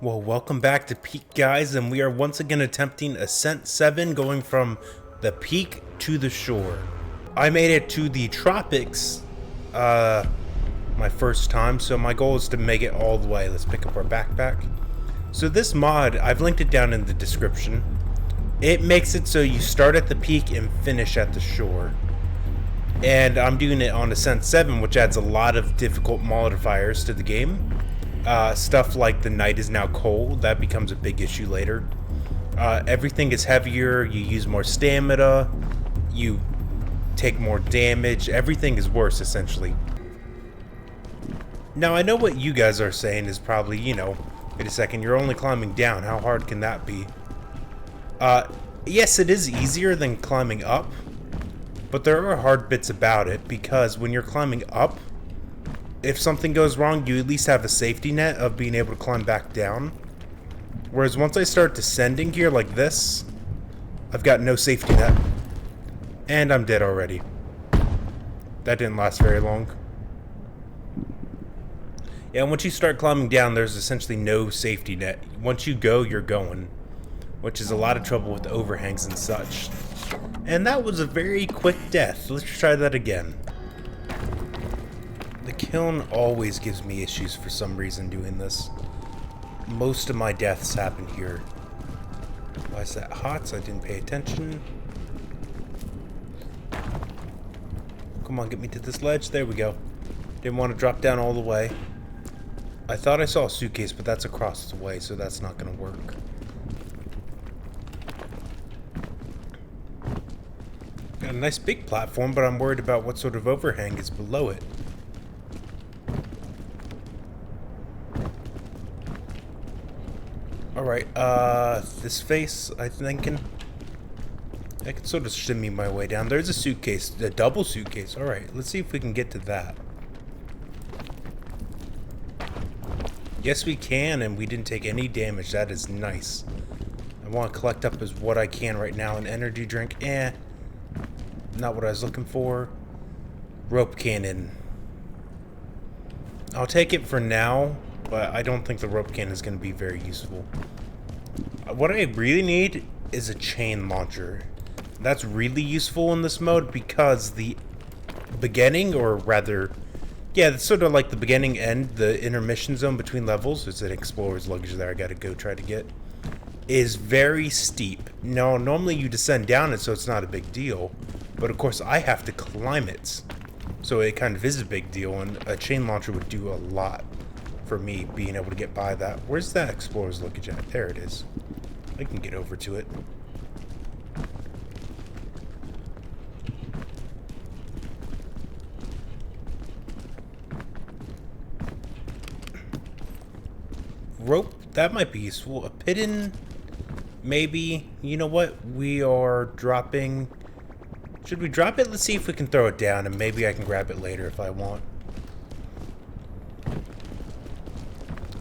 Well, welcome back to Peak, guys, and we are once again attempting Ascent 7, going from the peak to the shore. I made it to the tropics, my first time, so my goal is to make it all the way. Let's pick up our backpack. So this mod, I've linked it down in the description. It makes it so you start at the peak and finish at the shore. And I'm doing it on Ascent 7, which adds a lot of difficult modifiers to the game. Stuff like the night is now cold, that becomes a big issue later. Everything is heavier, you use more stamina, you take more damage, everything is worse essentially. Now I know what you guys are saying is probably, wait a second, you're only climbing down, how hard can that be? Yes, it is easier than climbing up, but there are hard bits about it because when you're climbing up, if something goes wrong, you at least have a safety net of being able to climb back down. Whereas once I start descending here like this, I've got no safety net. And I'm dead already. That didn't last very long. Yeah, once you start climbing down, there's essentially no safety net. Once you go, you're going. Which is a lot of trouble with overhangs and such. And that was a very quick death. Let's try that again. The kiln always gives me issues for some reason doing this. Most of my deaths happen here. Why is that hot? I didn't pay attention. Come on, get me to this ledge. There we go. Didn't want to drop down all the way. I thought I saw a suitcase, but that's across the way, so that's not going to work. Got a nice big platform, but I'm worried about what sort of overhang is below it. Alright, this face, I'm thinking. I can sort of shimmy my way down. There's a suitcase, a double suitcase. Alright, let's see if we can get to that. Yes, we can, and we didn't take any damage. That is nice. I want to collect up as what I can right now. An energy drink, not what I was looking for. Rope cannon. I'll take it for now, but I don't think the rope cannon is going to be very useful. What I really need is a chain launcher. That's really useful in this mode because the beginning, or rather, yeah, it's sort of like the beginning end, the intermission zone between levels. There's an explorer's luggage there I gotta go try to get. Is very steep. Now, normally you descend down it, so it's not a big deal. But of course, I have to climb it. So it kind of is a big deal, and a chain launcher would do a lot for me being able to get by that. Where's that explorer's luggage at? There it is. I can get over to it. Rope, that might be useful. A piton, maybe. You know what? We are dropping. Should we drop it? Let's see if we can throw it down, and maybe I can grab it later if I want.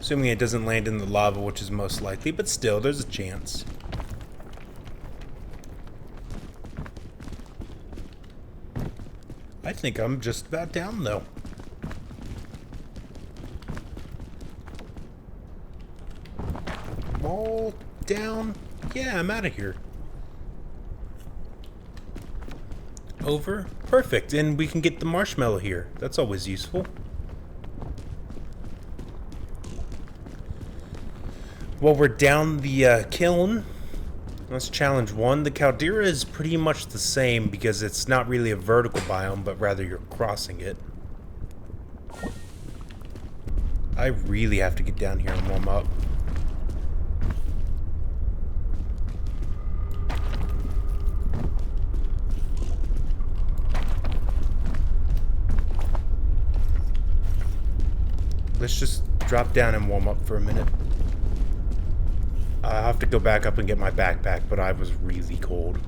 Assuming it doesn't land in the lava, which is most likely, but still, there's a chance. I think I'm just about down, though. All down. Yeah, I'm out of here. Over. Perfect. And we can get the marshmallow here. That's always useful. Well, we're down the kiln. That's challenge 1. The caldera is pretty much the same because it's not really a vertical biome, but rather you're crossing it. I really have to get down here and warm up. Let's just drop down and warm up for a minute. I have to go back up and get my backpack, but I was really cold.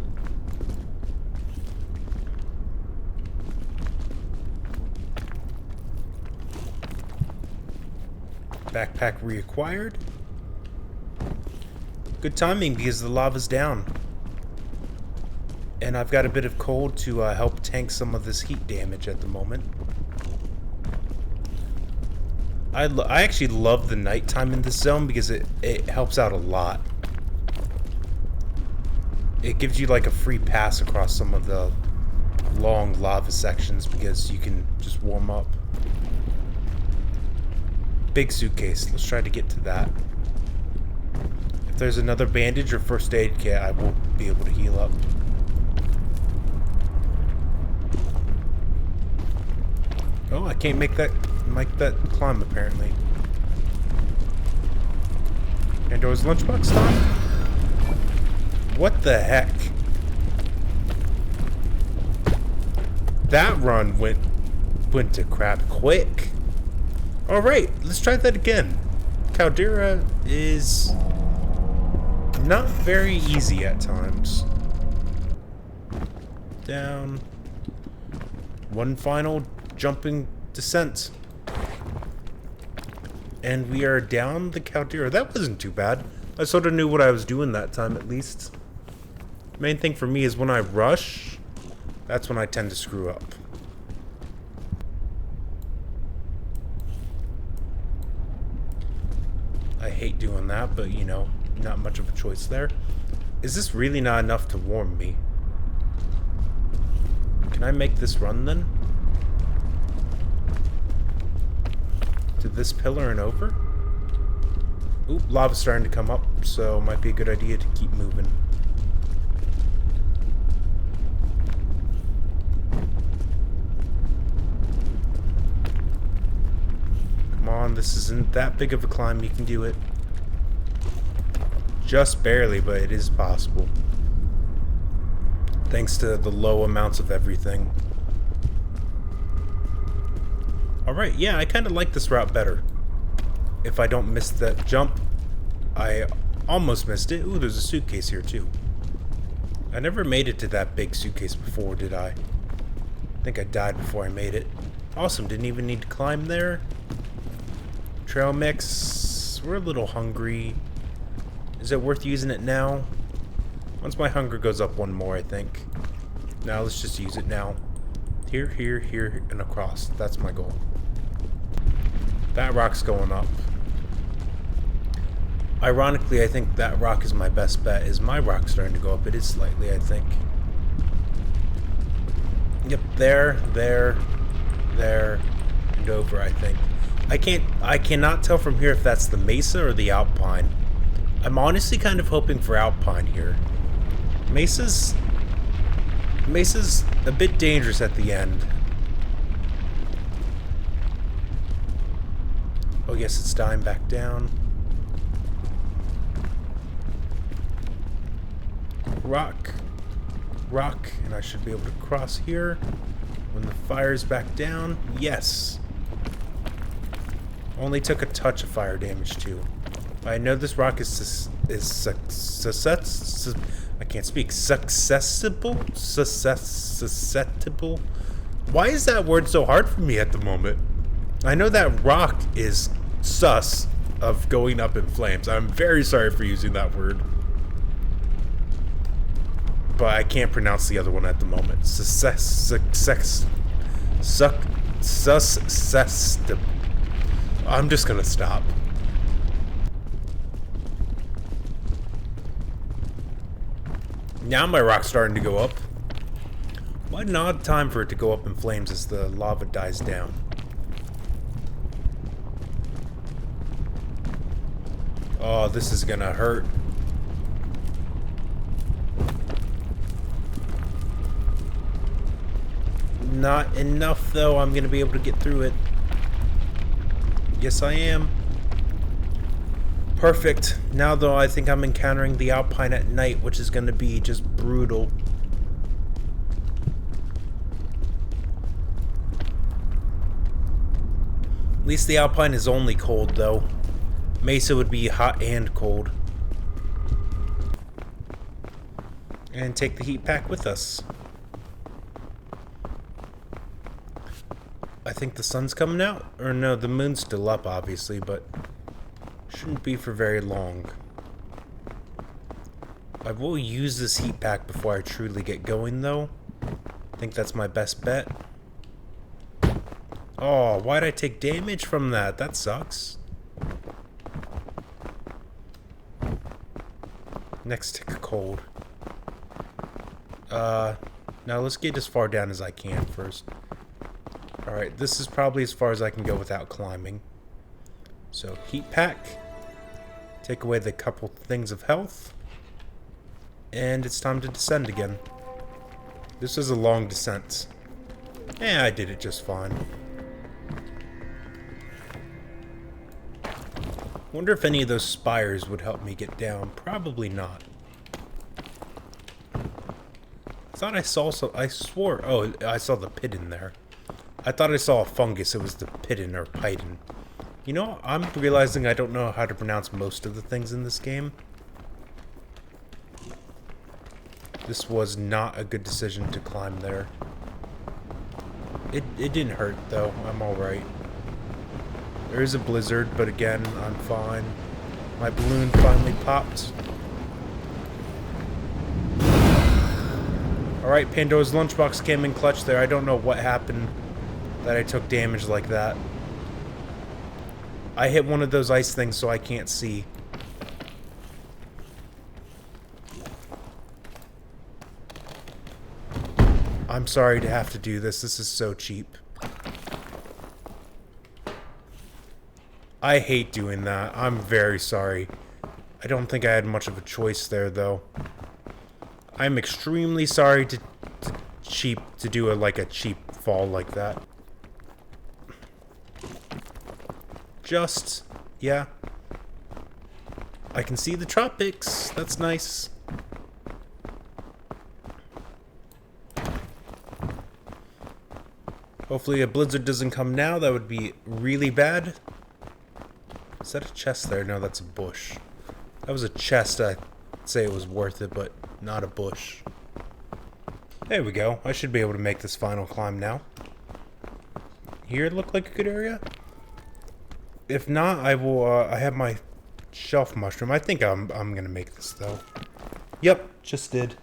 Backpack reacquired. Good timing because the lava's down. And I've got a bit of cold to help tank some of this heat damage at the moment. I actually love the nighttime in this zone because it helps out a lot. It gives you like a free pass across some of the long lava sections because you can just warm up. Big suitcase. Let's try to get to that. If there's another bandage or first aid kit, I will be able to heal up. Oh, I can't make that climb apparently. Pandora's lunchbox time? What the heck? That run went to crap quick. Alright, let's try that again. Caldera is not very easy at times. Down. One final jumping descent. And we are down the Caldera. That wasn't too bad. I sort of knew what I was doing that time at least. Main thing for me is when I rush, that's when I tend to screw up. I hate doing that, but you know, not much of a choice there. Is this really not enough to warm me? Can I make this run then? To this pillar and over? Oop, lava's starting to come up, so it might be a good idea to keep moving. Come on, this isn't that big of a climb, you can do it. Just barely, but it is possible. Thanks to the low amounts of everything. Alright, yeah, I kind of like this route better. If I don't miss that jump, I almost missed it. Ooh, there's a suitcase here too. I never made it to that big suitcase before, did I? I think I died before I made it. Awesome, didn't even need to climb there. Trail mix. We're a little hungry. Is it worth using it now? Once my hunger goes up one more, I think. Now let's just use it now. Here, here, here, and across. That's my goal. That rock's going up. Ironically, I think that rock is my best bet. Is my rock starting to go up? It is slightly, I think. Yep, there, and over, I think. I cannot tell from here if that's the Mesa or the Alpine. I'm honestly kind of hoping for Alpine here. Mesa's a bit dangerous at the end. Oh yes, it's dying back down. Rock, and I should be able to cross here when the fire's back down. Yes. Only took a touch of fire damage too. I know this rock is I can't speak. Susceptible? Why is that word so hard for me at the moment? I know that rock is sus of going up in flames. I'm very sorry for using that word. But I can't pronounce the other one at the moment. Susceptible. I'm just gonna stop. Now my rock's starting to go up. What an odd time for it to go up in flames as the lava dies down. Oh, this is gonna hurt. Not enough though, I'm gonna be able to get through it. Yes, I am. Perfect. Now though, I think I'm encountering the Alpine at night, which is gonna be just brutal. At least the Alpine is only cold though. Mesa would be hot and cold. And take the heat pack with us. I think the sun's coming out. Or no, the moon's still up obviously, but shouldn't be for very long. I will use this heat pack before I truly get going though. I think that's my best bet. Oh, why'd I take damage from that? That sucks. Next tick of cold. Now let's get as far down as I can first. Alright, this is probably as far as I can go without climbing. So, heat pack. Take away the couple things of health. And it's time to descend again. This is a long descent. Yeah, I did it just fine. Wonder if any of those spires would help me get down. Probably not. I thought I saw some... I swore... Oh, I saw the pidden there. I thought I saw a fungus. It was the pidden or python. You know, I'm realizing I don't know how to pronounce most of the things in this game. This was not a good decision to climb there. It didn't hurt, though. I'm alright. There is a blizzard, but again, I'm fine. My balloon finally popped. Alright, Pandora's Lunchbox came in clutch there. I don't know what happened that I took damage like that. I hit one of those ice things so I can't see. I'm sorry to have to do this. This is so cheap. I hate doing that. I'm very sorry. I don't think I had much of a choice there, though. I'm extremely sorry to do a cheap fall like that. Yeah. I can see the tropics. That's nice. Hopefully a blizzard doesn't come now. That would be really bad. Is that a chest there? No, that's a bush. That was a chest. I'd say it was worth it, but not a bush. There we go. I should be able to make this final climb now. Here look like a good area? If not, I will, I have my shelf mushroom. I think I'm gonna make this, though. Yep, just did.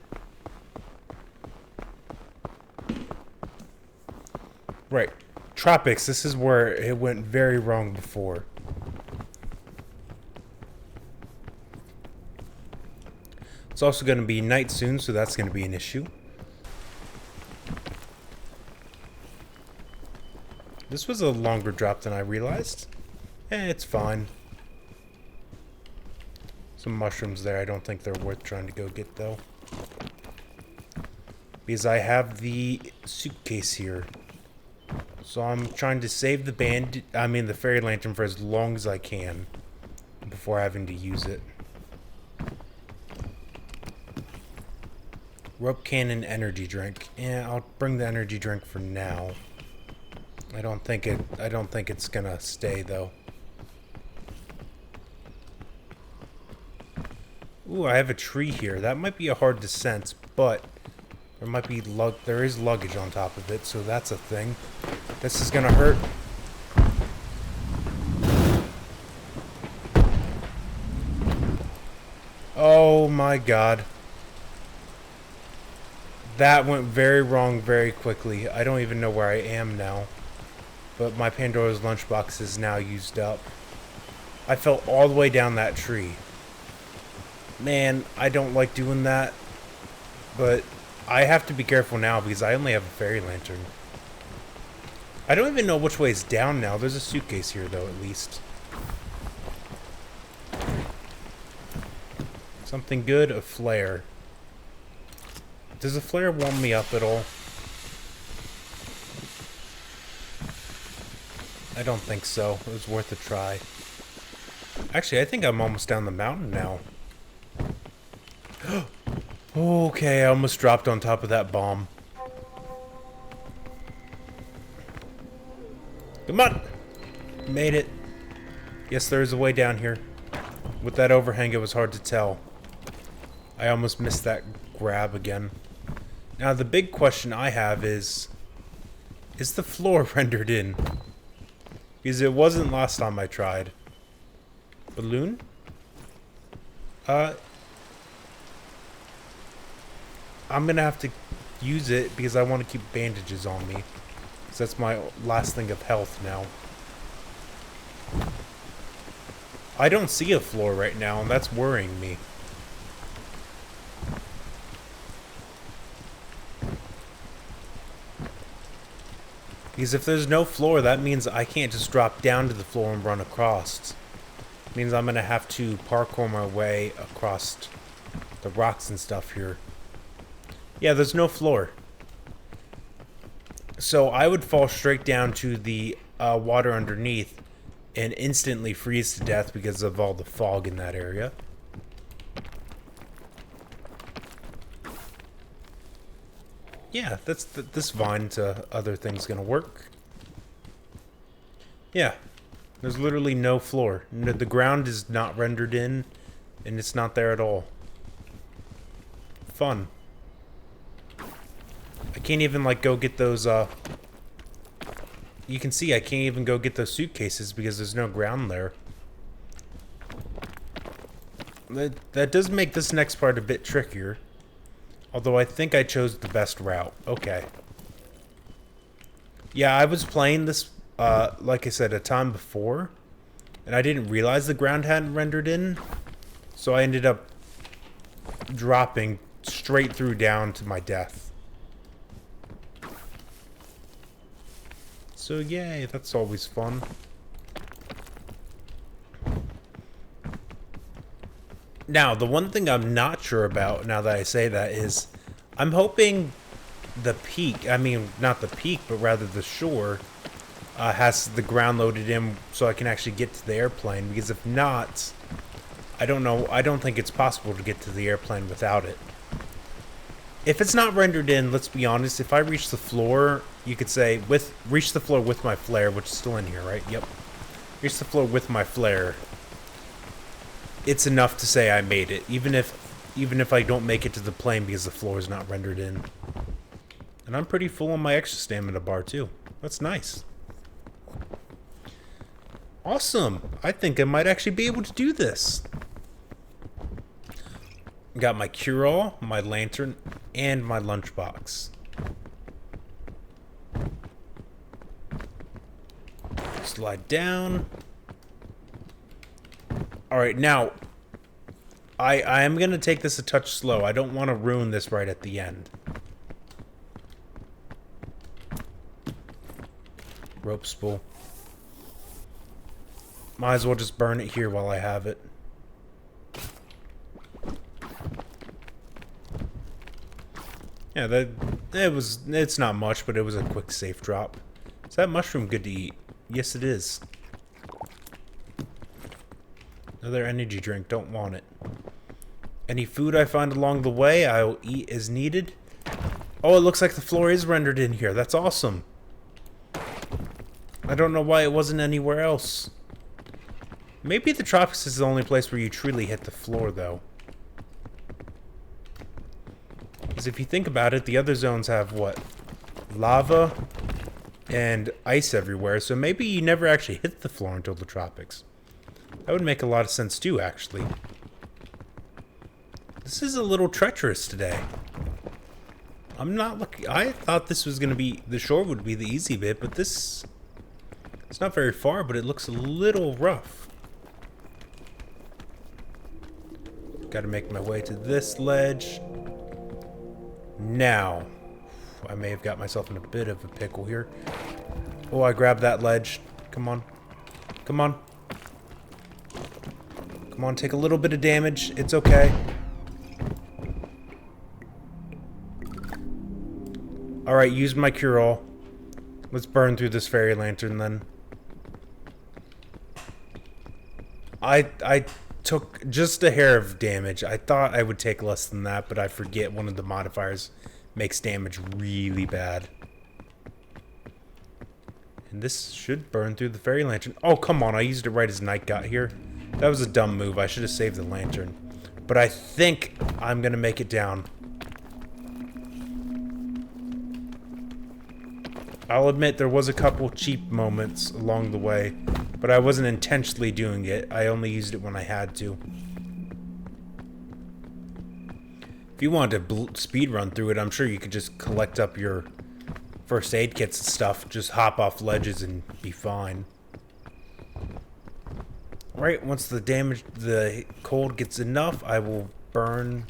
Right. Tropics, this is where it went very wrong before. It's also going to be night soon, so that's going to be an issue. This was a longer drop than I realized. It's fine. Some mushrooms there. I don't think they're worth trying to go get, though. Because I have the suitcase here. So I'm trying to save the fairy lantern for as long as I can before having to use it. Rope cannon energy drink. Yeah, I'll bring the energy drink for now. I don't think it's gonna stay though. Ooh, I have a tree here. That might be a hard descent, but there is luggage on top of it, so that's a thing. This is gonna hurt. Oh my god. That went very wrong very quickly. I don't even know where I am now. But my Pandora's Lunchbox is now used up. I fell all the way down that tree. Man, I don't like doing that. But I have to be careful now because I only have a fairy lantern. I don't even know which way is down now. There's a suitcase here, though, at least. Something good, a flare. Does a flare warm me up at all? I don't think so. It was worth a try. Actually, I think I'm almost down the mountain now. Okay, I almost dropped on top of that bomb. Come on! Made it. Yes, there is a way down here. With that overhang, it was hard to tell. I almost missed that grab again. Now, the big question I have is the floor rendered in? Because it wasn't last time I tried. Balloon? I'm gonna have to use it because I want to keep bandages on me. that's my last thing of health now. I don't see a floor right now, and that's worrying me. Because if there's no floor, that means I can't just drop down to the floor and run across. It means I'm going to have to parkour my way across the rocks and stuff here. Yeah, there's no floor. So I would fall straight down to the water underneath and instantly freeze to death because of all the fog in that area. Yeah, that's this vine to other things gonna work. Yeah, there's literally no floor. The ground is not rendered in, and it's not there at all. Fun. I can't even, like, go get those, you can see I can't even go get those suitcases because there's no ground there. That does make this next part a bit trickier. Although I think I chose the best route. Okay. Yeah, I was playing this, like I said, a time before. And I didn't realize the ground hadn't rendered in. So I ended up dropping straight through down to my death. So yay, that's always fun. Now, the one thing I'm not sure about, now that I say that, is I'm hoping the peak, I mean, not the peak, but rather the shore, has the ground loaded in so I can actually get to the airplane, because if not, I don't know, I don't think it's possible to get to the airplane without it. If it's not rendered in, let's be honest, if I reach the floor, you could say, reach the floor with my flare, which is still in here, right? Yep. Reach the floor with my flare. It's enough to say I made it, even if I don't make it to the plane because the floor is not rendered in. And I'm pretty full on my extra stamina bar too. That's nice. Awesome. I think I might actually be able to do this. Got my cure-all, my lantern, and my lunchbox. Slide down. Alright, now, I am going to take this a touch slow. I don't want to ruin this right at the end. Rope spool. Might as well just burn it here while I have it. Yeah, it's not much, but it was a quick safe drop. Is that mushroom good to eat? Yes, it is. Another energy drink, don't want it. Any food I find along the way, I will eat as needed. Oh, it looks like the floor is rendered in here. That's awesome. I don't know why it wasn't anywhere else. Maybe the tropics is the only place where you truly hit the floor, though. Because if you think about it, the other zones have, what? Lava and ice everywhere, so maybe you never actually hit the floor until the tropics. That would make a lot of sense too, actually. This is a little treacherous today. I'm not looking... I thought this was going to be... The shore would be the easy bit, but this... It's not very far, but it looks a little rough. Gotta make my way to this ledge. Now. I may have got myself in a bit of a pickle here. Oh, I grabbed that ledge. Come on. Come on. Come on, take a little bit of damage. It's okay. Alright, use my cure-all. Let's burn through this fairy lantern then. I took just a hair of damage. I thought I would take less than that, but I forget one of the modifiers makes damage really bad. And this should burn through the fairy lantern. Oh, come on. I used it right as night got here. That was a dumb move. I should have saved the lantern. But I think I'm going to make it down. I'll admit there was a couple cheap moments along the way, but I wasn't intentionally doing it. I only used it when I had to. If you wanted to speed run through it, I'm sure you could just collect up your first aid kits and stuff. Just hop off ledges and be fine. Right, once the cold gets enough, I will burn.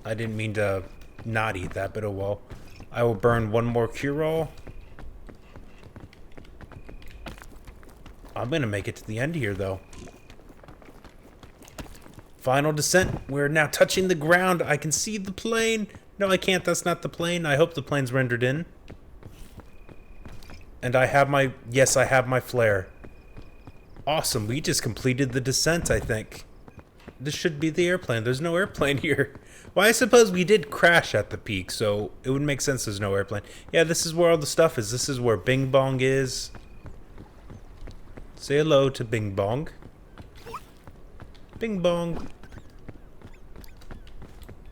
I didn't mean to not eat that, but oh well. I will burn one more cure-all. I'm gonna make it to the end here, though. Final descent. We're now touching the ground. I can see the plane. No, I can't. That's not the plane. I hope the plane's rendered in. And I have my... Yes, I have my flare. Awesome. We just completed the descent, I think. This should be the airplane. There's no airplane here. Well, I suppose we did crash at the peak, so it would make sense there's no airplane. Yeah, this is where all the stuff is. This is where Bing Bong is. Say hello to Bing Bong. Bing Bong.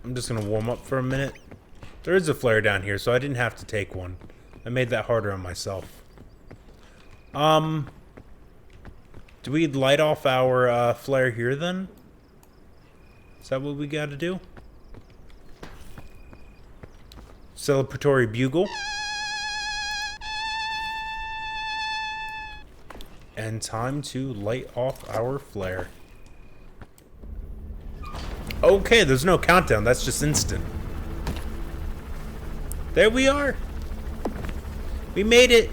I'm just gonna warm up for a minute. There is a flare down here, so I didn't have to take one. I made that harder on myself. Do we light off our flare here then? Is that what we gotta do? Celebratory bugle. And time to light off our flare. Okay, there's no countdown. That's just instant. There we are. We made it.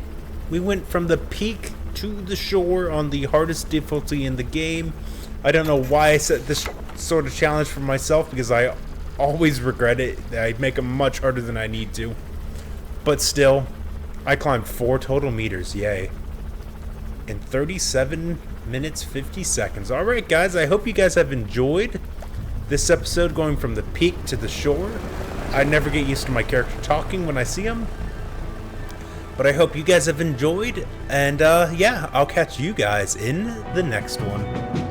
We went from the peak to the shore on the hardest difficulty in the game. I don't know why I set this sort of challenge for myself, because I always regret it. I make them much harder than I need to. But still, I climbed 4 total meters. Yay. In 37 minutes, 50 seconds. Alright, guys. I hope you guys have enjoyed this episode going from the peak to the shore. I never get used to my character talking when I see him. But I hope you guys have enjoyed. And yeah, I'll catch you guys in the next one.